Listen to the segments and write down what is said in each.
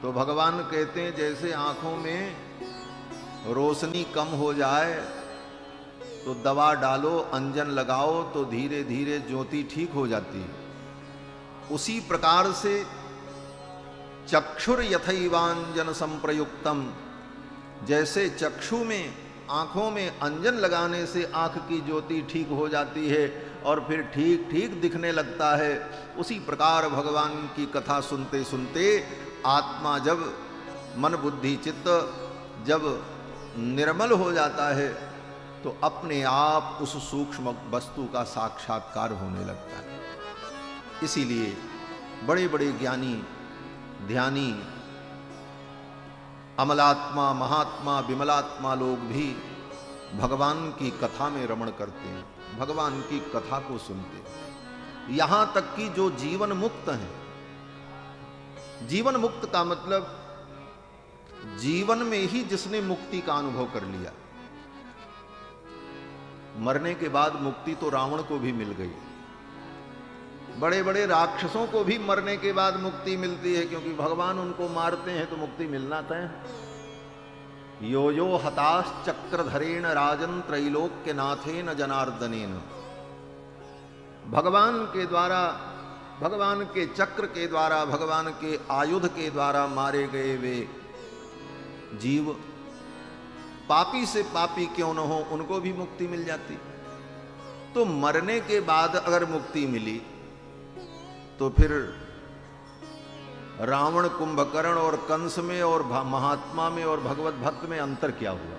तो भगवान कहते हैं जैसे आंखों में रोशनी कम हो जाए तो दवा डालो, अंजन लगाओ तो धीरे धीरे ज्योति ठीक हो जाती है, उसी प्रकार से चक्षुर यथैवांजन संप्रयुक्तम, जैसे चक्षु में, आंखों में अंजन लगाने से आंख की ज्योति ठीक हो जाती है और फिर ठीक ठीक दिखने लगता है, उसी प्रकार भगवान की कथा सुनते सुनते आत्मा जब मन बुद्धि चित्त जब निर्मल हो जाता है तो अपने आप उस सूक्ष्म वस्तु का साक्षात्कार होने लगता है। इसीलिए बड़े बड़े ज्ञानी ध्यानी अमलात्मा महात्मा विमलात्मा लोग भी भगवान की कथा में रमण करते हैं, भगवान की कथा को सुनते हैं। यहां तक कि जो जीवन मुक्त हैं, जीवन मुक्त का मतलब जीवन में ही जिसने मुक्ति का अनुभव कर लिया, मरने के बाद मुक्ति तो रावण को भी मिल गई, बड़े बड़े राक्षसों को भी मरने के बाद मुक्ति मिलती है, क्योंकि भगवान उनको मारते हैं तो मुक्ति मिलना तय। यो यो हताश चक्रधरेण राजन त्रैलोक्य नाथेन जनार्दनेन, भगवान के द्वारा, भगवान के चक्र के द्वारा, भगवान के आयुध के द्वारा मारे गए वे जीव पापी से पापी क्यों न हो, उनको भी मुक्ति मिल जाती। तो मरने के बाद अगर मुक्ति मिली तो फिर रावण कुंभकर्ण और कंस में और महात्मा में और भगवत भक्त में अंतर क्या हुआ?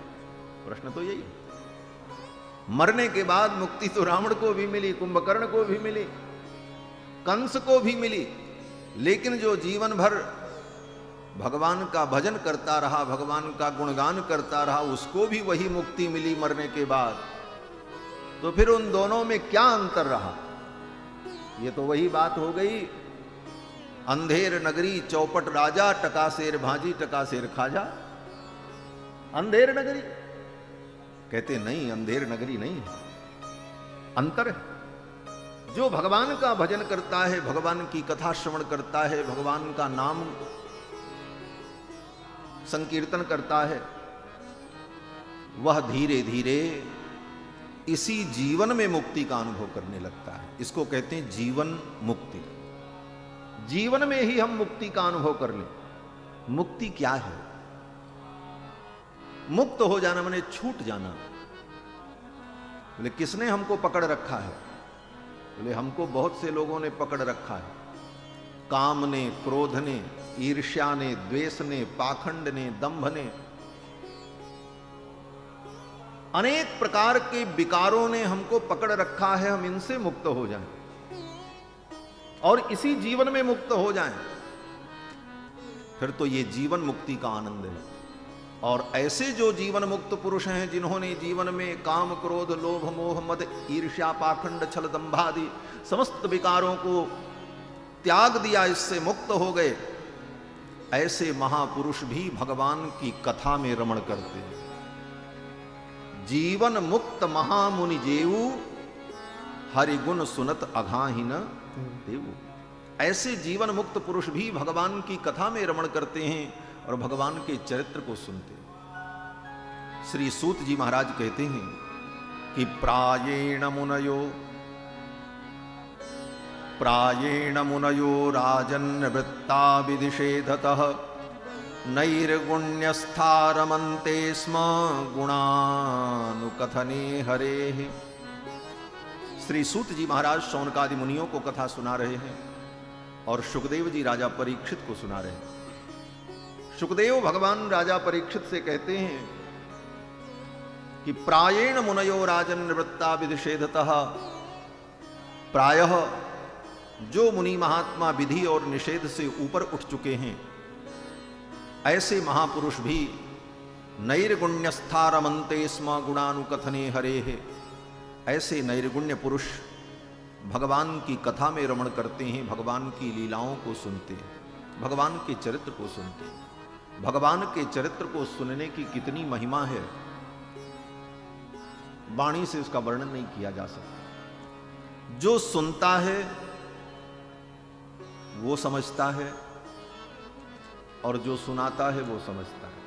प्रश्न तो यही। मरने के बाद मुक्ति तो रावण को भी मिली, कुंभकर्ण को भी मिली, कंस को भी मिली, लेकिन जो जीवन भर भगवान का भजन करता रहा, भगवान का गुणगान करता रहा, उसको भी वही मुक्ति मिली मरने के बाद। तो फिर उन दोनों में क्या अंतर रहा? ये तो वही बात हो गई, अंधेर नगरी चौपट राजा, टकासेर भाजी टकासेर खाजा। अंधेर नगरी कहते नहीं, अंधेर नगरी नहीं है, अंतर है। जो भगवान का भजन करता है, भगवान की कथा श्रवण करता है, भगवान का नाम संकीर्तन करता है, वह धीरे धीरे इसी जीवन में मुक्ति का अनुभव करने लगता है। इसको कहते हैं जीवन मुक्ति। जीवन में ही हम मुक्ति का अनुभव कर लें। मुक्ति क्या है? मुक्त हो जाना माने छूट जाना। बोले किसने हमको पकड़ रखा है? बोले हमको बहुत से लोगों ने पकड़ रखा है, काम ने, क्रोध ने, ईर्ष्या ने, द्वेष ने, पाखंड ने, दंभ ने, अनेक प्रकार के विकारों ने हमको पकड़ रखा है। हम इनसे मुक्त हो जाएं और इसी जीवन में मुक्त हो जाएं, फिर तो ये जीवन मुक्ति का आनंद है। और ऐसे जो जीवन मुक्त पुरुष हैं, जिन्होंने जीवन में काम क्रोध लोभ मोह मद ईर्ष्या पाखंड छल दंभादि समस्त विकारों को त्याग दिया, इससे मुक्त हो गए, ऐसे महापुरुष भी भगवान की कथा में रमण करते हैं। जीवन मुक्त महामुनि जेऊ, हरिगुण सुनत अघाहिन देवु। ऐसे जीवन मुक्त पुरुष भी भगवान की कथा में रमण करते हैं और भगवान के चरित्र को सुनते हैं। श्री सूत जी महाराज कहते हैं कि प्रायेण मुनयो राजन्वृत्ता विदिशेधतः नैर्गुण्यस्था रमन्ते स्म गुणानुकथने हरेः। श्री सूत जी महाराज शौनकादि मुनियों को कथा सुना रहे हैं और सुखदेव जी राजा परीक्षित को सुना रहे हैं। सुखदेव भगवान राजा परीक्षित से कहते हैं कि प्रायेण मुनयो राजन निवृत्ता विधिषेधतः, प्रायः जो मुनि महात्मा विधि और निषेध से ऊपर उठ चुके हैं, ऐसे महापुरुष भी नैर्गुण्यस्था रमन्ते स्म गुणानुकथने हरेः, ऐसे नैर्गुण्य पुरुष भगवान की कथा में रमण करते हैं, भगवान की लीलाओं को सुनते हैं, भगवान के चरित्र को सुनते हैं। भगवान के चरित्र को सुनने की कितनी महिमा है, वाणी से उसका वर्णन नहीं किया जा सकता। जो सुनता है वो समझता है, और जो सुनाता है वो समझता है,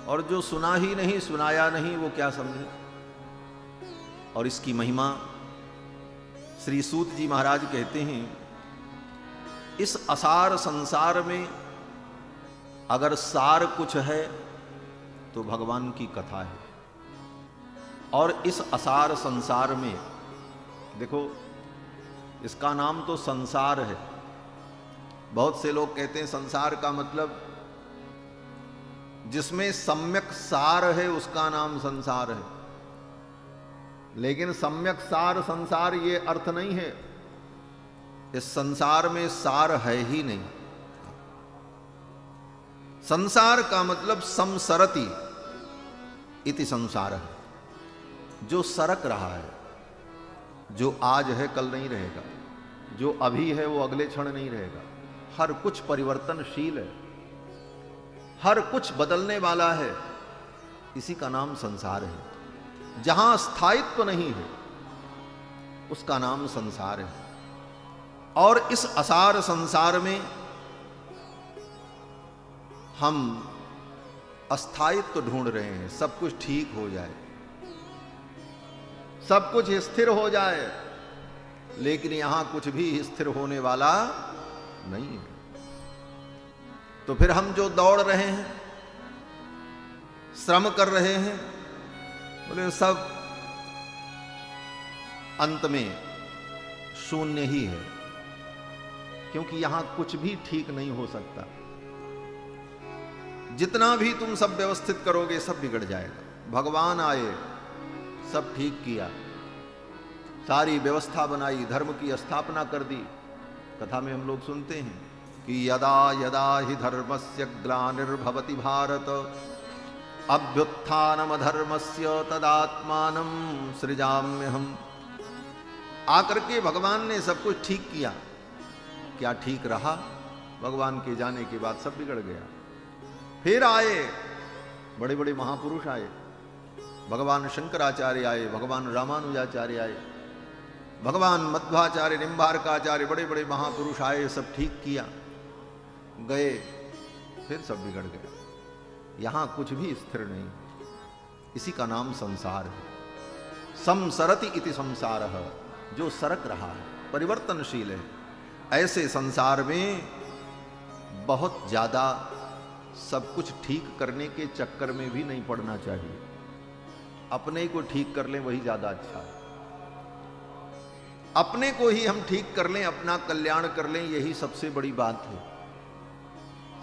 और जो सुना ही नहीं, सुनाया नहीं, वो क्या समझे। और इसकी महिमा श्री सूत जी महाराज कहते हैं, इस असार संसार में अगर सार कुछ है तो भगवान की कथा है। और इस असार संसार में देखो, इसका नाम तो संसार है। बहुत से लोग कहते हैं संसार का मतलब जिसमें सम्यक सार है उसका नाम संसार है, लेकिन सम्यक सार संसार ये अर्थ नहीं है। इस संसार में सार है ही नहीं। संसार का मतलब संसरति इति संसार है, जो सरक रहा है, जो आज है कल नहीं रहेगा, जो अभी है वो अगले क्षण नहीं रहेगा। हर कुछ परिवर्तनशील है, हर कुछ बदलने वाला है, इसी का नाम संसार है। जहां स्थायित्व नहीं है उसका नाम संसार है। और इस असार संसार में हम अस्थायित्व ढूंढ रहे हैं, सब कुछ ठीक हो जाए, सब कुछ स्थिर हो जाए, लेकिन यहां कुछ भी स्थिर होने वाला नहीं है। तो फिर हम जो दौड़ रहे हैं, श्रम कर रहे हैं, बोले सब अंत में शून्य ही है, क्योंकि यहां कुछ भी ठीक नहीं हो सकता। जितना भी तुम सब व्यवस्थित करोगे सब बिगड़ जाएगा। भगवान आए, सब ठीक किया, सारी व्यवस्था बनाई, धर्म की स्थापना कर दी। कथा में हम लोग सुनते हैं कि यदा यदा हि धर्मस्य ग्लानिर्भवति भारत अभ्युत्थानम धर्मस्य तदात्मानं सृजाम्यहम्। आकर के भगवान ने सब कुछ ठीक किया। क्या ठीक रहा? भगवान के जाने के बाद सब बिगड़ गया। फिर आए बड़े बड़े महापुरुष आए, भगवान शंकराचार्य आए, भगवान रामानुजाचार्य आए, भगवान मध्वाचार्य, निम्बारकाचार्य, बड़े बड़े महापुरुष आए, सब ठीक किया, गए, फिर सब बिगड़ गया। यहां कुछ भी स्थिर नहीं। इसी का नाम संसार है। संसरति इति संसारः, जो सरक रहा है, परिवर्तनशील है। ऐसे संसार में बहुत ज्यादा सब कुछ ठीक करने के चक्कर में भी नहीं पड़ना चाहिए। अपने को ठीक कर लें वही ज्यादा अच्छा है। अपने को ही हम ठीक कर लें, अपना कल्याण कर लें, यही सबसे बड़ी बात है।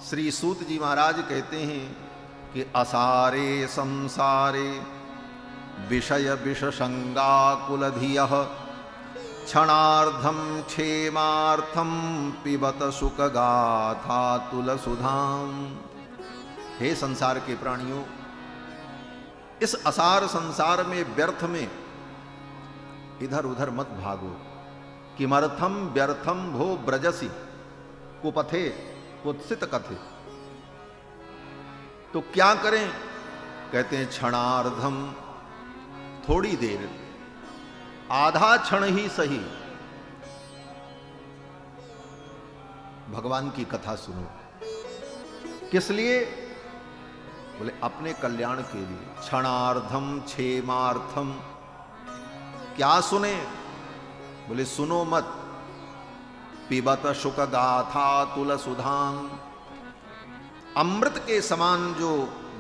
श्री सूत जी महाराज कहते हैं कि असारे संसारे विषय विषसंगाकुलधियः क्षणार्धम क्षेमार्थम पिबत सुखगाथा तुलसुधाम। हे संसार के प्राणियों, इस असार संसार में व्यर्थ में इधर उधर मत भागो। किमर्थम व्यर्थम भो ब्रजसी कुपथे कुत्सित कथे। तो क्या करें? कहते हैं क्षणार्धम, थोड़ी देर, आधा क्षण ही सही भगवान की कथा सुनो। किस लिए? बोले अपने कल्याण के लिए। क्षणार्धम क्षेमार्थम। क्या सुने? बोले सुनो मत। पिबत शुक गाथा तुलसुधाम। अमृत के समान जो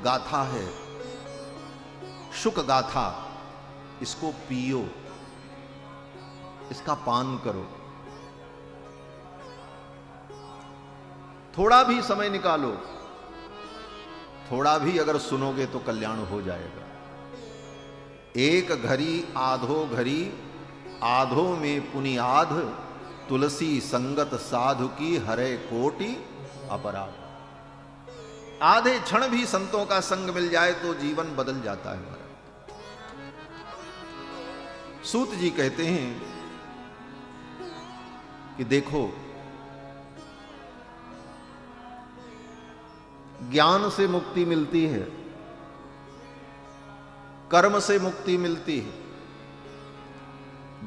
गाथा है, शुक गाथा, इसको पियो, इसका पान करो। थोड़ा भी समय निकालो, थोड़ा भी अगर सुनोगे तो कल्याण हो जाएगा। एक घड़ी आधो घड़ी, आधो में पुनियाध, तुलसी संगत साधु की हरे कोटि अपराध। आधे क्षण भी संतों का संग मिल जाए तो जीवन बदल जाता है हमारा। सूत जी कहते हैं कि देखो, ज्ञान से मुक्ति मिलती है, कर्म से मुक्ति मिलती है,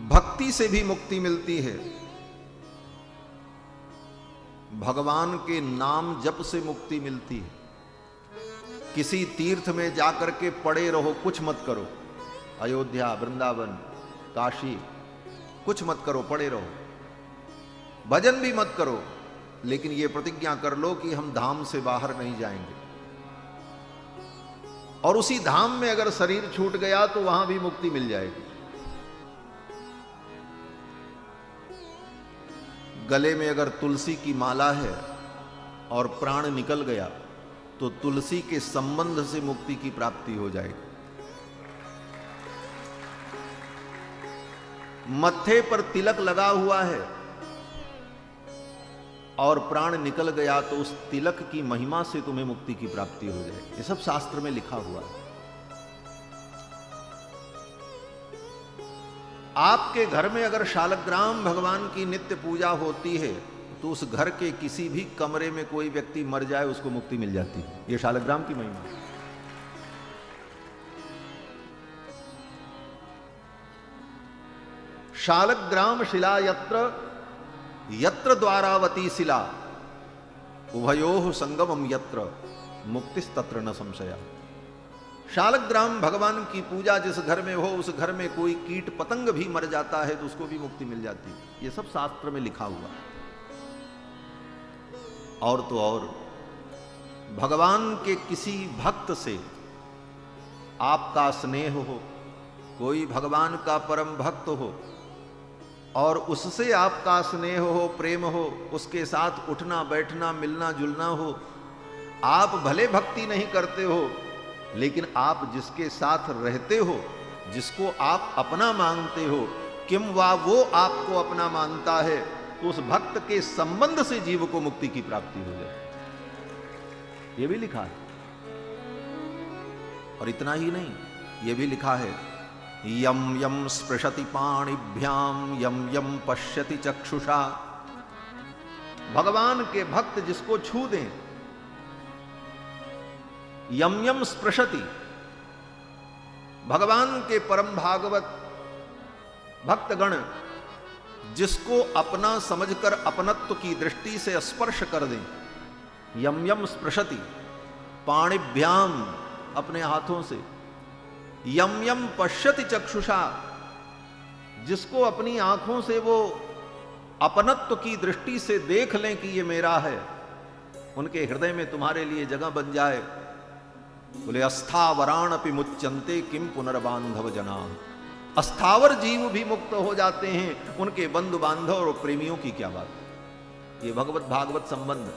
भक्ति से भी मुक्ति मिलती है, भगवान के नाम जप से मुक्ति मिलती है। किसी तीर्थ में जाकर के पड़े रहो, कुछ मत करो, अयोध्या, वृंदावन, काशी, कुछ मत करो, पड़े रहो, भजन भी मत करो, लेकिन ये प्रतिज्ञा कर लो कि हम धाम से बाहर नहीं जाएंगे। और उसी धाम में अगर शरीर छूट गया तो वहां भी मुक्ति मिल जाएगी। गले में अगर तुलसी की माला है और प्राण निकल गया तो तुलसी के संबंध से मुक्ति की प्राप्ति हो जाएगी। मत्थे पर तिलक लगा हुआ है और प्राण निकल गया तो उस तिलक की महिमा से तुम्हें मुक्ति की प्राप्ति हो जाएगी। ये सब शास्त्र में लिखा हुआ है। आपके घर में अगर शालग्राम भगवान की नित्य पूजा होती है तो उस घर के किसी भी कमरे में कोई व्यक्ति मर जाए उसको मुक्ति मिल जाती है। ये शालग्राम की महिमा है। शालग्राम शिला यत्र यत्र द्वारावती शिला उभयोः संगमम यत्र मुक्तिस्तत्र न संशया। शालग्राम भगवान की पूजा जिस घर में हो उस घर में कोई कीट पतंग भी मर जाता है तो उसको भी मुक्ति मिल जाती है। ये सब शास्त्र में लिखा हुआ है। और तो और भगवान के किसी भक्त से आपका स्नेह हो, कोई भगवान का परम भक्त हो और उससे आपका स्नेह हो, प्रेम हो, उसके साथ उठना बैठना मिलना जुलना हो, आप भले भक्ति नहीं करते हो लेकिन आप जिसके साथ रहते हो, जिसको आप अपना मानते हो, किम वा वो आपको अपना मानता है, तो उस भक्त के संबंध से जीव को मुक्ति की प्राप्ति हो जाए। ये भी लिखा है। और इतना ही नहीं, ये भी लिखा है यम यम स्पृशति पाणिभ्याम यम यम पश्यति चक्षुषा। भगवान के भक्त जिसको छू दें, यम यम स्पृशति, भगवान के परम भागवत भक्तगण जिसको अपना समझकर अपनत्व की दृष्टि से स्पर्श कर दें, यम यम स्पृशति, पाणिभ्याम, अपने हाथों से, यम यम पश्यति चक्षुषा, जिसको अपनी आंखों से वो अपनत्व की दृष्टि से देख लें कि ये मेरा है, उनके हृदय में तुम्हारे लिए जगह बन जाए। बोले अस्थावराणपि मुच्यन्ते किम पुनर्बांधव जना। अस्थावर जीव भी मुक्त हो जाते हैं, उनके बंधु बांधव और प्रेमियों की क्या बात। ये भगवत भागवत संबंध